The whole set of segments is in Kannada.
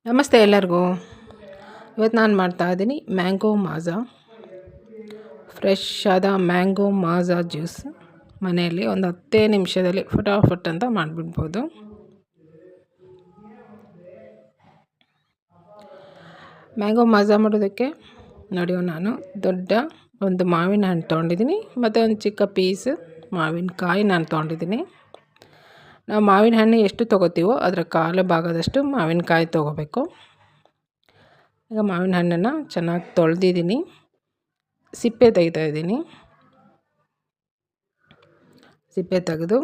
ನಮಸ್ತೆ ಎಲ್ಲರಿಗೂ. ಇವತ್ತು ನಾನು ಮಾಡ್ತಾಯಿದ್ದೀನಿ ಮ್ಯಾಂಗೋ ಮಾಜಾ. ಫ್ರೆಶ್ ಆದ ಮ್ಯಾಂಗೋ ಮಾಜಾ ಜ್ಯೂಸ್ ಮನೆಯಲ್ಲಿ ಒಂದು 10 ನಿಮಿಷದಲ್ಲಿ ಫಟಾಫಟ್ ಅಂತ ಮಾಡಿಬಿಡ್ಬೋದು. ಮ್ಯಾಂಗೋ ಮಾಜಾ ಮಾಡೋದಕ್ಕೆ ನೋಡಿ, ನಾನು ದೊಡ್ಡ ಒಂದು ಮಾವಿನ ಹಣ್ಣು ತೊಗೊಂಡಿದ್ದೀನಿ ಮತ್ತು ಒಂದು ಚಿಕ್ಕ ಪೀಸ್ ಮಾವಿನಕಾಯಿ ನಾನು ತೊಗೊಂಡಿದ್ದೀನಿ. ನಾವು ಮಾವಿನ ಹಣ್ಣು ಎಷ್ಟು ತೊಗೋತೀವೋ ಅದರ ಕಾಲು ಭಾಗದಷ್ಟು ಮಾವಿನಕಾಯಿ ತೊಗೋಬೇಕು. ಈಗ ಮಾವಿನ ಹಣ್ಣನ್ನು ಚೆನ್ನಾಗಿ ತೊಳೆದಿದ್ದೀನಿ, ಸಿಪ್ಪೆ ತೆಗಿತಾಯಿದ್ದೀನಿ. ಸಿಪ್ಪೆ ತೆಗೆದು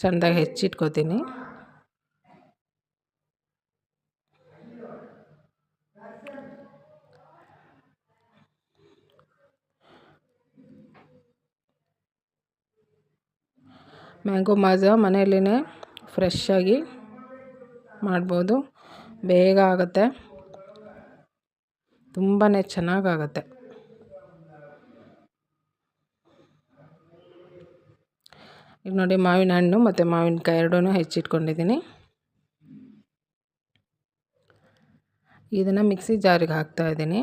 ಸಣ್ಣದಾಗಿ ಹೆಚ್ಚಿಟ್ಕೋತೀನಿ. ಮ್ಯಾಂಗೋ ಮಾಜಾ ಮನೆಯಲ್ಲೇ ಫ್ರೆಶ್ಶಾಗಿ ಮಾಡ್ಬೋದು, ಬೇಗ ಆಗುತ್ತೆ, ತುಂಬಾ ಚೆನ್ನಾಗಾಗುತ್ತೆ. ಈಗ ನೋಡಿ, ಮಾವಿನ ಹಣ್ಣು ಮತ್ತು ಮಾವಿನಕಾಯಿ ಎರಡೂ ಹೆಚ್ಚಿಟ್ಕೊಂಡಿದ್ದೀನಿ. ಇದನ್ನು ಮಿಕ್ಸಿ ಜಾರಿಗೆ ಹಾಕ್ತಾಯಿದ್ದೀನಿ.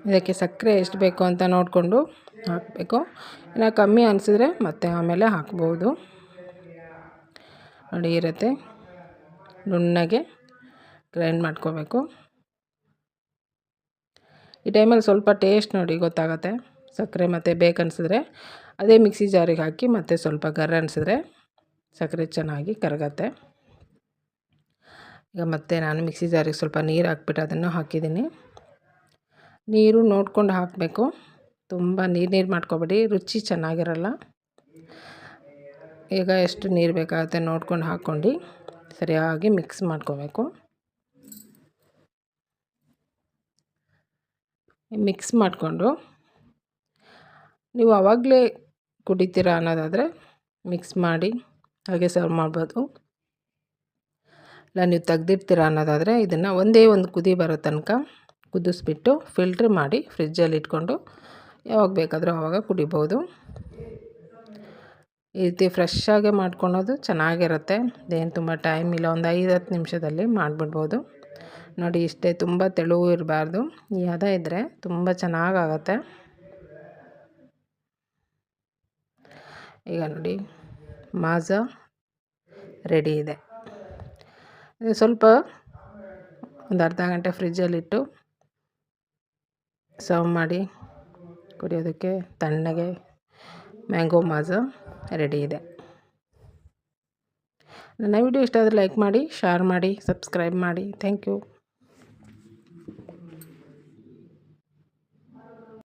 ಇದಕ್ಕೆ ಸಕ್ಕರೆ ಎಷ್ಟು ಬೇಕು ಅಂತ ನೋಡಿಕೊಂಡು ಹಾಕಬೇಕು. ಇನ್ನು ಕಮ್ಮಿ ಅನಿಸಿದ್ರೆ ಮತ್ತೆ ಆಮೇಲೆ ಹಾಕ್ಬೋದು. ನೋಡಿ, ಇರುತ್ತೆ, ನುಣ್ಣಗೆ ಗ್ರೈಂಡ್ ಮಾಡ್ಕೋಬೇಕು. ಈ ಟೈಮಲ್ಲಿ ಸ್ವಲ್ಪ ಟೇಸ್ಟ್ ನೋಡಿ ಗೊತ್ತಾಗುತ್ತೆ. ಸಕ್ಕರೆ ಮತ್ತು ಬೇಕನ್ಸಿದ್ರೆ ಅದೇ ಮಿಕ್ಸಿ ಜಾರಿಗೆ ಹಾಕಿ ಮತ್ತು ಸ್ವಲ್ಪ ಗರ ಅನಿಸಿದ್ರೆ ಸಕ್ಕರೆ ಚೆನ್ನಾಗಿ ಕರಗತ್ತೆ. ಈಗ ಮತ್ತೆ ನಾನು ಮಿಕ್ಸಿ ಜಾರಿಗೆ ಸ್ವಲ್ಪ ನೀರು ಹಾಕ್ಬಿಟ್ಟು ಅದನ್ನು ಹಾಕಿದ್ದೀನಿ. ನೀರು ನೋಡ್ಕೊಂಡು ಹಾಕಬೇಕು, ತುಂಬ ನೀರು ಮಾಡ್ಕೊಬೇಡಿ, ರುಚಿ ಚೆನ್ನಾಗಿರಲ್ಲ. ಈಗ ಎಷ್ಟು ನೀರು ಬೇಕಾಗುತ್ತೆ ನೋಡ್ಕೊಂಡು ಹಾಕ್ಕೊಂಡು ಸರಿಯಾಗಿ ಮಿಕ್ಸ್ ಮಾಡ್ಕೋಬೇಕು. ಮಿಕ್ಸ್ ಮಾಡಿಕೊಂಡು ನೀವು ಆವಾಗಲೇ ಕುಡಿತೀರಾ ಅನ್ನೋದಾದರೆ ಮಿಕ್ಸ್ ಮಾಡಿ ಹಾಗೆ ಸರ್ವ್ ಮಾಡ್ಬೋದು. ಇಲ್ಲ ನೀವು ತೆಗ್ದಿರ್ತೀರ ಅನ್ನೋದಾದರೆ ಇದನ್ನು ಒಂದೇ ಒಂದು ಕುದಿ ಬರೋ ತನಕ ಕುದಿಸ್ಬಿಟ್ಟು ಫಿಲ್ಟ್ರ್ ಮಾಡಿ ಫ್ರಿಜ್ಜಲ್ಲಿ ಇಟ್ಕೊಂಡು ಯಾವಾಗ ಬೇಕಾದರೂ ಆವಾಗ ಕುಡಿಬೋದು. ಈ ರೀತಿ ಫ್ರೆಶ್ಶಾಗೆ ಮಾಡ್ಕೊಳೋದು ಚೆನ್ನಾಗಿರುತ್ತೆ. ಇದೇನು ತುಂಬ ಟೈಮ್ ಇಲ್ಲ, ಒಂದು 5-10 ನಿಮಿಷದಲ್ಲಿ ಮಾಡಿಬಿಡ್ಬೋದು. ನೋಡಿ, ಇಷ್ಟೇ, ತುಂಬ ತೆಳು ಇರಬಾರ್ದು, ಈ ಹದ ಇದ್ದರೆ ತುಂಬ ಚೆನ್ನಾಗಾಗತ್ತೆ. ಈಗ ನೋಡಿ, ಮಾಜಾ ರೆಡಿ ಇದೆ. ಸ್ವಲ್ಪ ಒಂದು ಅರ್ಧ ಗಂಟೆ ಫ್ರಿಜ್ಜಲ್ಲಿಟ್ಟು ಸರ್ವ್ ಮಾಡಿ ಕುಡಿಯೋದಕ್ಕೆ ತಣ್ಣಗೆ ಮ್ಯಾಂಗೋ ಮಾಜಾ ರೆಡಿ ಇದೆ. ನನ್ನ ವಿಡಿಯೋ ಇಷ್ಟ ಆದರೆ ಲೈಕ್ ಮಾಡಿ, ಶೇರ್ ಮಾಡಿ, ಸಬ್ಸ್ಕ್ರೈಬ್ ಮಾಡಿ. Thank you.